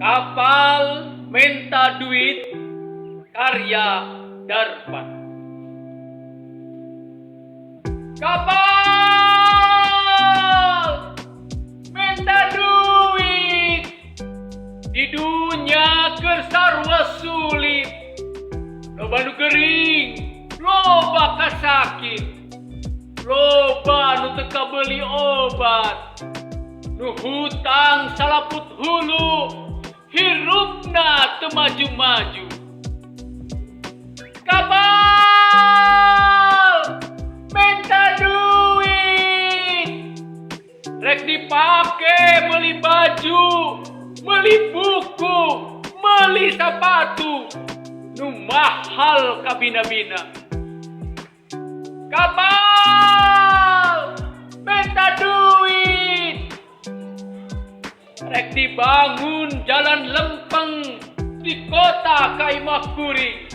Kapal Minta Duit karya Darpan. Kapal minta duit di dunia kersarwa sulit, loba nu gering, loba kasakit, loba nu teka beli obat, nu hutang salaput hulu, hirupna teu maju-maju. Kapal minta duit rek dipake beli baju, beli buku, beli sepatu nu mahal kabina-bina. Kapal minta duit rek dibangun jalan lempeng di kota Kaimah Kuring,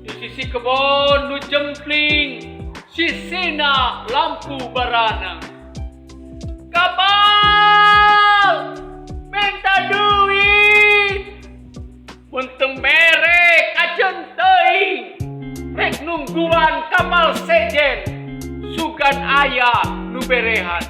di sisi kebon nu jempling, sisina lampu baranang. Kapal minta duit mun teu mere kajen teuing, rek nungguan kapal sejen sugan aya nu berehan.